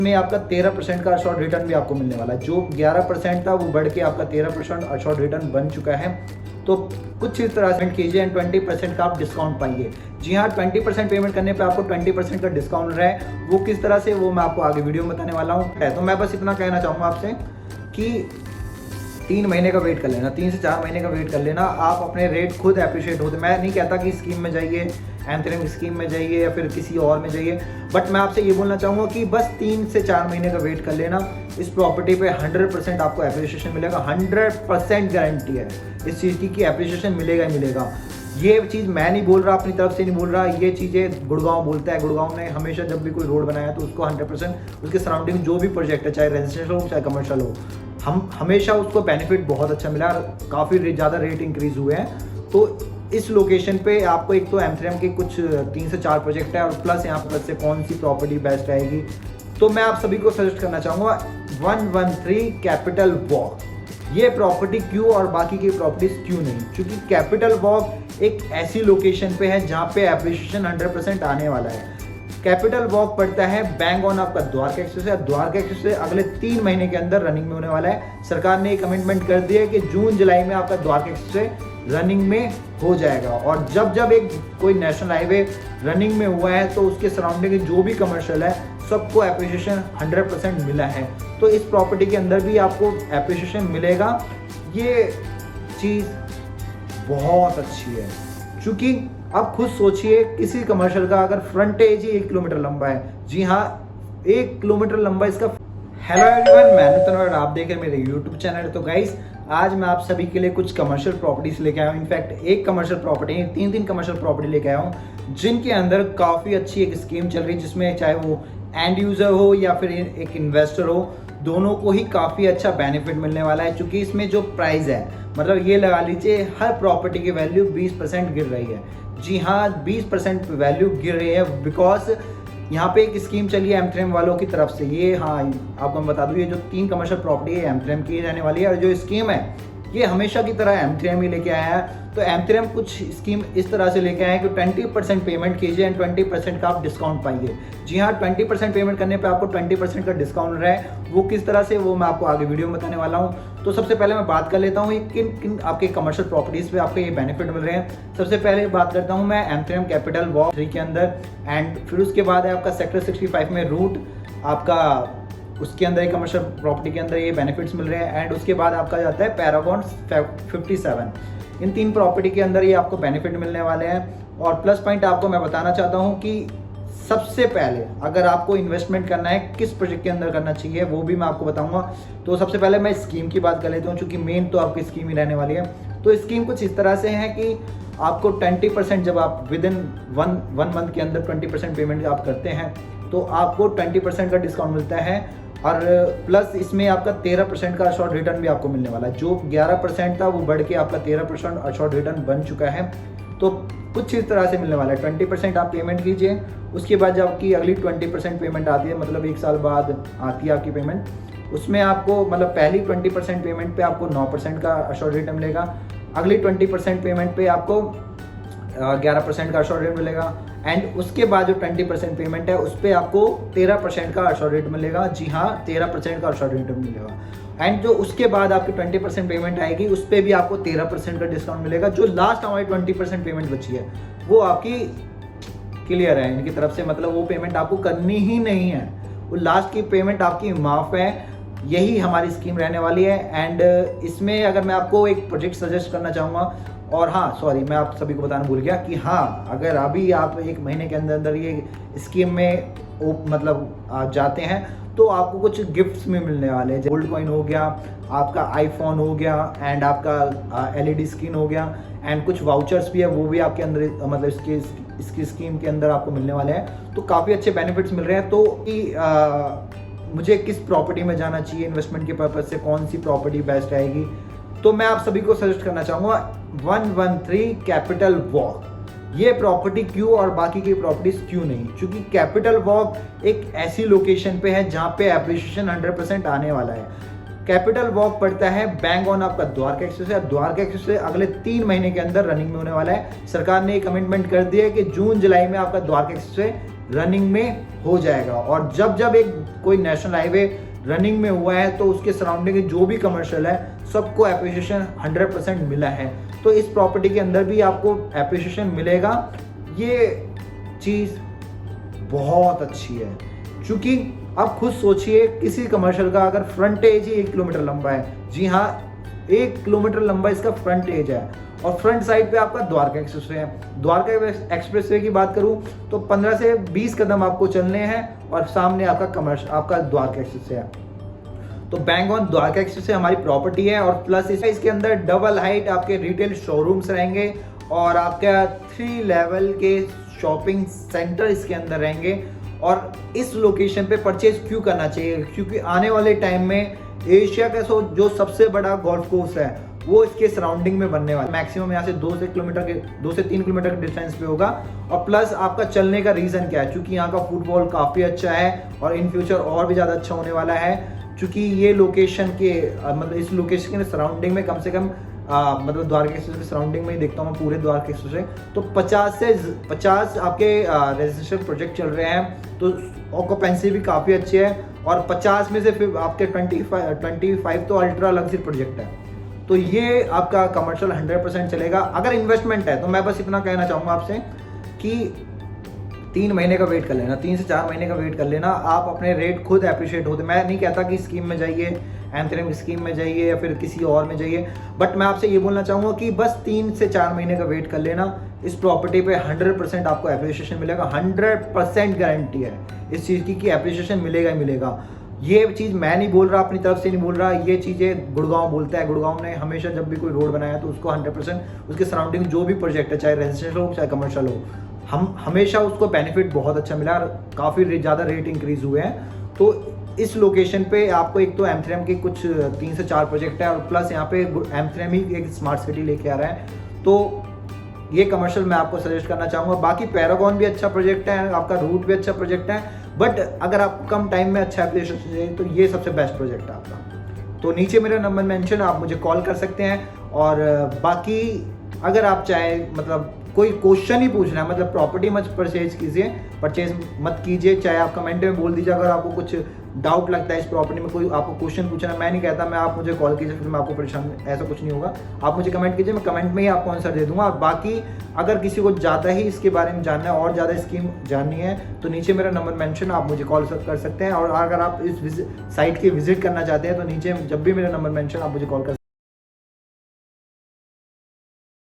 में आपका 13% का अशोर्ड रिटर्न भी आपको मिलने वाला है। जो 11% था वो बढ़ के आपका 13% अशोर्ड रिटर्न बन चुका है। तो कुछ इस तरह से कीजिए एंड 20% का आप डिस्काउंट पाइए। जी हाँ, 20% पेमेंट करने पे आपको 20% का डिस्काउंट रहा है। वो किस तरह से वो मैं आपको आगे वीडियो में बताने वाला हूँ। तो मैं बस इतना कहना चाहूँगा आपसे कि 3 महीने का वेट कर लेना, 3 से 4 महीने का वेट कर लेना। आप अपने रेट खुद अप्रिशिएट होते। मैं नहीं कहता कि स्कीम में जाइए, एंथेरियम स्कीम में जाइए या फिर किसी और में जाइए, बट मैं आपसे ये बोलना चाहूँगा कि बस 3 से 4 महीने का वेट कर लेना। इस प्रॉपर्टी पे 100% आपको एप्रिसिएशन मिलेगा। 100% गारंटी है इस चीज़ की कि एप्रिसिएशन मिलेगा ही मिलेगा। ये चीज़ मैं नहीं बोल रहा, अपनी तरफ से नहीं बोल रहा, ये चीज़ें गुड़गांव बोलता है। गुड़गांव ने हमेशा जब भी कोई रोड बनाया है तो उसको 100% उसके सराउंडिंग जो भी प्रोजेक्ट है, चाहे रेजिडेंशियल हो चाहे कमर्शियल हो, हम हमेशा उसको बेनिफिट बहुत अच्छा मिला। काफ़ी ज़्यादा रेट इंक्रीज़ हुए हैं। तो इस लोकेशन पे आपको एक तो एमथ्रेम के कुछ 3 से 4 प्रोजेक्ट है और प्लस यहाँ प्लस से कौन सी प्रॉपर्टी बेस्ट रहेगी। तो मैं आप सभी को सजेस्ट करना चाहूँगा 113 कैपिटल वॉक। ये प्रॉपर्टी क्यों और बाकी की प्रॉपर्टीज क्यों नहीं, क्योंकि कैपिटल वॉक एक ऐसी लोकेशन पे है जहाँ पे एप्रिसिएशन 100% आने वाला है। कैपिटल वॉक पड़ता है बैंग ऑन आपका द्वारका एक्सप्रेस है। द्वारका एक्सप्रेस अगले 3 महीने के अंदर रनिंग में होने वाला है। सरकार ने एक कमिटमेंट कर दिया है कि जून जुलाई में आपका द्वारका एक्सप्रेस रनिंग में हो जाएगा। और जब जब एक कोई नेशनल हाईवे रनिंग में हुआ है तो उसके सराउंडिंग जो भी कमर्शियल है सबको एप्रिसिएशन 100% मिला है। तो इस प्रॉपर्टी के अंदर भी आपको एप्रिसिएशन मिलेगा। ये चीज़ बहुत अच्छी है, क्योंकि आप खुद सोचिए किसी कमर्शियल का अगर फ्रंटेज ही 1 किलोमीटर लंबा है, जी हाँ 1 किलोमीटर लंबा इसका। हेलो एवरीवन, मैं तनवर, आप देख रहे हैं मेरे यूट्यूब चैनल। तो गाइस, आज मैं आप सभी के लिए कुछ कमर्शियल प्रॉपर्टीज लेके आया हूँ। इनफैक्ट एक कमर्शियल प्रॉपर्टी, 3 कमर्शियल प्रॉपर्टी लेके आया हूँ जिनके अंदर काफ़ी अच्छी एक स्कीम चल रही है, जिसमें चाहे वो एंड यूज़र हो या फिर एक इन्वेस्टर हो, दोनों को ही काफ़ी अच्छा बेनिफिट मिलने वाला है। क्योंकि इसमें जो प्राइस है, मतलब ये लगा लीजिए हर प्रॉपर्टी की वैल्यू 20% गिर रही है। जी हाँ, 20% वैल्यू गिर रही है, बिकॉज यहाँ पे एक स्कीम चली है एमथ्रेम वालों की तरफ से। ये हाँ आपको मैं बता दूँ, ये जो 3 कमर्शियल प्रॉपर्टी है एमथ्रेम की रहने वाली है। और जो स्कीम है ये हमेशा की तरह एमथ्रेम ही लेके आया है। तो एमथ्रेम कुछ स्कीम इस तरह से लेके आया है कि 20% पेमेंट कीजिए एंड 20% का आप डिस्काउंट पाइए। जी हाँ, 20% पेमेंट करने पे आपको 20% का डिस्काउंट रहा है। वो किस तरह से, वो मैं आपको आगे वीडियो में बताने वाला हूँ। तो सबसे पहले मैं बात कर लेता हूँ किन किन आपके कमर्शियल प्रॉपर्टीज़ पे आपको ये बेनिफिट मिल रहे हैं। सबसे पहले बात करता हूँ मैं एमथ्रेम कैपिटल वॉक 3 के अंदर, एंड फिर उसके बाद है आपका सेक्टर 65 में रूट आपका, उसके अंदर एक कमर्शियल प्रॉपर्टी के अंदर ये बेनिफिट्स मिल रहे हैं। एंड उसके बाद आपका जाता है पैरागॉन 57। इन 3 प्रॉपर्टी के अंदर ये आपको बेनिफिट मिलने वाले हैं। और प्लस पॉइंट आपको मैं बताना चाहता हूँ कि सबसे पहले अगर आपको इन्वेस्टमेंट करना है किस प्रोजेक्ट के अंदर करना चाहिए वो भी मैं आपको बताऊंगा। तो सबसे पहले मैं स्कीम की बात कर लेता हूँ, क्योंकि मेन तो आपकी स्कीम ही रहने वाली है। तो स्कीम कुछ इस तरह से है कि आपको 20% जब आप विद इन वन मंथ के अंदर 20% पेमेंट आप करते हैं तो आपको 20% का डिस्काउंट मिलता है। और प्लस इसमें आपका 13% का अशोर्ड रिटर्न भी आपको मिलने वाला है। जो 11% था वो बढ़ के आपका 13% अशोर्ड रिटर्न बन चुका है। तो कुछ इस तरह से मिलने वाला है। 20% आप पेमेंट कीजिए, उसके बाद जब आपकी अगली 20% पेमेंट आती है, मतलब 1 साल बाद आती है आपकी पेमेंट, उसमें आपको मतलब पहली 20% पेमेंट पे आपको 9% का अशोर्ड रिटर्न मिलेगा। अगली 20% पेमेंट पे आपको 11% का अशोर्ड रिटर्न मिलेगा। एंड उसके बाद जो 20% पेमेंट है उस पर आपको 13% का अशोर्ड रिटर्न मिलेगा। जी हाँ, 13% का अशोर्ड रिटर्न मिलेगा। एंड जो उसके बाद आपकी 20% पेमेंट आएगी उस पर भी आपको 13% का डिस्काउंट मिलेगा। जो लास्ट हमारी 20% पेमेंट बची है वो आपकी क्लियर है इनकी तरफ से, मतलब वो पेमेंट आपको करनी ही नहीं है। वो लास्ट की पेमेंट आपकी माफ़ है। यही हमारी स्कीम रहने वाली है। एंड इसमें अगर मैं आपको एक प्रोजेक्ट सजेस्ट करना चाहूँगा, और हाँ सॉरी, मैं आप सभी को बताना भूल गया कि हाँ, अगर अभी आप 1 महीने के अंदर अंदर ये स्कीम में मतलब आप जाते हैं तो आपको कुछ गिफ्ट्स में मिलने वाले हैं। गोल्ड कॉइन हो गया, आपका आईफोन हो गया, एंड आपका LED स्क्रीन हो गया, एंड कुछ वाउचर्स भी है वो भी आपके अंदर, मतलब इसकी स्कीम के अंदर आपको मिलने वाले हैं। तो काफ़ी अच्छे बेनिफिट्स मिल रहे हैं। तो मुझे किस प्रॉपर्टी में जाना चाहिए इन्वेस्टमेंट के पर्पज़ से, कौन सी प्रॉपर्टी बेस्ट रहेगी, तो मैं आप सभी को सजेस्ट करना चाहूँगा 113 कैपिटल वॉक। ये प्रॉपर्टी क्यों और बाकी की प्रॉपर्टीज क्यों नहीं, क्योंकि कैपिटल वॉक एक ऐसी लोकेशन पे है जहाँ पे एप्रिसिएशन 100% आने वाला है। कैपिटल वॉक पड़ता है बैंग ऑन आपका द्वारका एक्सप्रेस है। द्वारका एक्सप्रेस अगले 3 महीने के अंदर रनिंग में होने वाला है। सरकार ने एक कमिटमेंट कर दिया है कि जून जुलाई में आपका द्वारका एक्सप्रेस रनिंग में हो जाएगा। और जब जब एक कोई नेशनल हाईवे रनिंग में हुआ है तो उसके सराउंडिंग जो भी कमर्शियल है सबको एप्रिसिएशन 100% मिला है। तो इस प्रॉपर्टी के अंदर भी आपको एप्रिसिएशन मिलेगा। ये चीज़ बहुत अच्छी है, क्योंकि आप खुद सोचिए किसी कमर्शियल का अगर फ्रंटेज ही 1 किलोमीटर लंबा है, जी हाँ 1 किलोमीटर लंबा इसका फ्रंटेज है, और फ्रंट साइड पे आपका द्वारका एक्सप्रेसवे है। द्वारका एक्सप्रेसवे की बात करूं तो 15 से 20 कदम आपको चलने हैं और सामने आपका द्वारका एक्सप्रेसवे है। तो बैंक ऑन द्वारका एक्सप्रेसवे हमारी प्रॉपर्टी है, और प्लस इसके अंदर डबल हाइट आपके रिटेल शोरूम्स रहेंगे और आपका 3 लेवल के शॉपिंग सेंटर इसके अंदर रहेंगे। और इस लोकेशन पे परचेज क्यों करना चाहिए, क्योंकि आने वाले टाइम में एशिया का जो सबसे बड़ा गोल्फ कोर्स है वो इसके सराउंडिंग में बनने वाला है। मैक्सिमम यहाँ से 2 से 3 किलोमीटर के डिस्टेंस पे होगा। और प्लस आपका चलने का रीज़न क्या है, क्योंकि यहाँ का फुटबॉल काफ़ी अच्छा है और इन फ्यूचर और भी ज़्यादा अच्छा होने वाला है, क्योंकि ये लोकेशन के मतलब इस लोकेशन के सराउंडिंग में कम से कम मतलब द्वारका एक्सप्रेस के सराउंडिंग में ही देखता हूँ मैं पूरे द्वारका एक्सप्रेस से, तो 50 आपके रेजिडेंशियल प्रोजेक्ट चल रहे हैं, तो ऑक्यूपेंसी भी काफ़ी अच्छी है। और 50 में से फिर आपके 25 तो अल्ट्रा लग्जरी प्रोजेक्ट है। तो ये आपका कमर्शियल 100% चलेगा। अगर इन्वेस्टमेंट है तो मैं बस इतना कहना चाहूँगा आपसे कि 3 महीने का वेट कर लेना, 3 से 4 महीने का वेट कर लेना, आप अपने रेट खुद अप्रिशिएट होते। मैं नहीं कहता कि स्कीम में जाइए, एंथ्रेम की स्कीम में जाइए या फिर किसी और में जाइए, बट मैं आपसे ये बोलना चाहूँगा कि बस 3 से 4 महीने का वेट कर लेना। इस प्रॉपर्टी पे 100% आपको एप्रिशिएशन मिलेगा, 100% गारंटी है इस चीज़ की कि एप्रिशिएशन मिलेगा ही मिलेगा। ये चीज़ मैं नहीं बोल रहा, अपनी तरफ से नहीं बोल रहा, ये चीज़ें गुड़गांव बोलता है। गुड़गांव ने हमेशा जब भी कोई रोड बनाया तो उसको 100% उसके सराउंडिंग जो भी प्रोजेक्ट है, चाहे रेजिडेंशियल हो चाहे कमर्शियल हो, हम हमेशा उसको बेनिफिट बहुत अच्छा मिला और काफ़ी ज़्यादा रेट इंक्रीज़ हुए हैं। तो इस लोकेशन पे आपको एक तो एमथ्रेम के कुछ 3 से 4 प्रोजेक्ट है, और प्लस यहाँ पे एमथ्रेम ही एक स्मार्ट सिटी लेके आ रहा है। तो ये कमर्शियल मैं आपको सजेस्ट करना चाहूँगा। बाकी पैरागॉन भी अच्छा प्रोजेक्ट है, आपका रूट भी अच्छा प्रोजेक्ट है, बट अगर आप कम टाइम में अच्छा एप्लीकेशन चाहिए तो ये सबसे बेस्ट प्रोजेक्ट है आपका। तो नीचे मेरा नंबर मेंशन, आप मुझे कॉल कर सकते हैं। और बाकी अगर आप चाहें मतलब कोई क्वेश्चन ही पूछना है, मतलब प्रॉपर्टी मत परचेज मत कीजिए, चाहे आप कमेंट में बोल दीजिए। अगर आपको कुछ डाउट लगता है इस प्रॉपर्टी में, कोई आपको क्वेश्चन पूछना, मैं नहीं कहता मैं आप मुझे कॉल कीजिए फिर मैं आपको परेशान, ऐसा कुछ नहीं होगा। आप मुझे कमेंट कीजिए, मैं कमेंट में ही आपको आंसर दे दूंगा। और बाकी अगर किसी को ज़्यादा ही इसके बारे में जानना है और ज़्यादा स्कीम जाननी है तो नीचे मेरा नंबर मेंशन, आप मुझे कॉल कर सकते हैं। और अगर आप इस साइट की विजिट करना चाहते हैं तो नीचे जब भी मेरा नंबर मेंशन आप मुझे कॉल कर